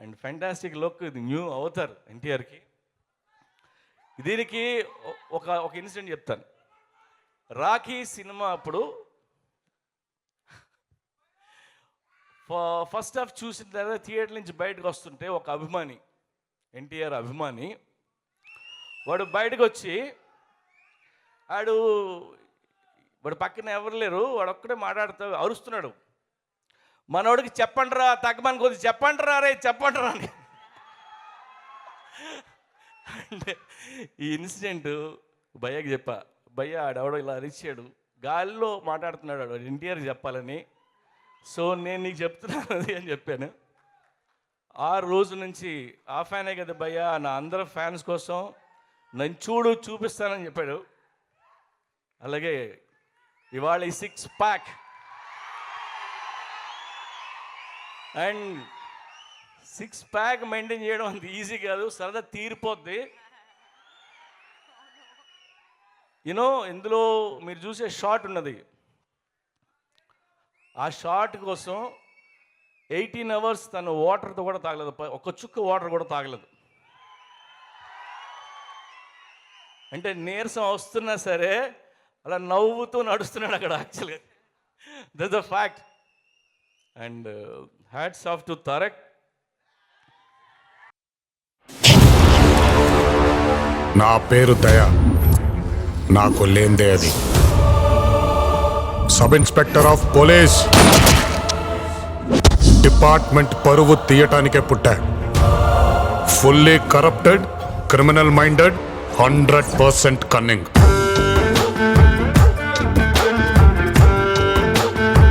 And fantastic look, ఇది new Avatar ఎన్టీఆర్కి. దీనికి ఒక ఇన్సిడెంట్ చెప్తాను. రాఖీ సినిమా అప్పుడు ఫస్ట్ హాఫ్ చూసిన తర్వాత థియేటర్ నుంచి బయటకు వస్తుంటే ఒక అభిమాని, ఎన్టీఆర్ అభిమాని, వాడు బయటకు వచ్చి వాడు పక్కన ఎవరు లేరు, వాడు ఒక్కడే మాట్లాడుతూ అరుస్తున్నాడు, మనోడికి చెప్పండిరా, తగ్గమని కొద్ది చెప్పండిరా రే, చెప్పండిరా అని. అంటే ఈ ఇన్సిడెంట్ భయ్యకి చెప్పా, భయ్య ఆడెవడో ఇలా అరిచాడు, గాలిలో మాట్లాడుతున్నాడు వాడు ఎన్టీఆర్ చెప్పాలని, సో నేను నీకు చెప్తున్నాను అది అని చెప్పాను. ఆ రోజు నుంచి ఆ ఫ్యానే కదా భయ్య, నా అందరు ఫ్యాన్స్ కోసం నన్ను చూపిస్తానని చెప్పాడు. అలాగే ఇవాళ ఈ 6 ప్యాక్ అండ్ 6 ప్యాక్ మెయింటైన్ చేయడం అంత ఈజీ కాదు, సరదా తీరిపోద్ది. యూనో ఇందులో మీరు చూసే షాట్ ఉన్నది, ఆ షాట్ కోసం 18 అవర్స్ తను వాటర్తో కూడా తాగలేదు, ఒక చుక్క వాటర్ కూడా తాగలేదు. అంటే నీరసం వస్తున్నా సరే అలా నవ్వుతూ నడుస్తున్నాడు అక్కడ. యాక్చువల్గా that's the fact. And hats off to Tarak. నా పేరు దయ, నాకు లేందే అది. Sub inspector of police department పరువు తీయటానికే పుట్టా. Fully corrupted, criminal minded, 100% cunning.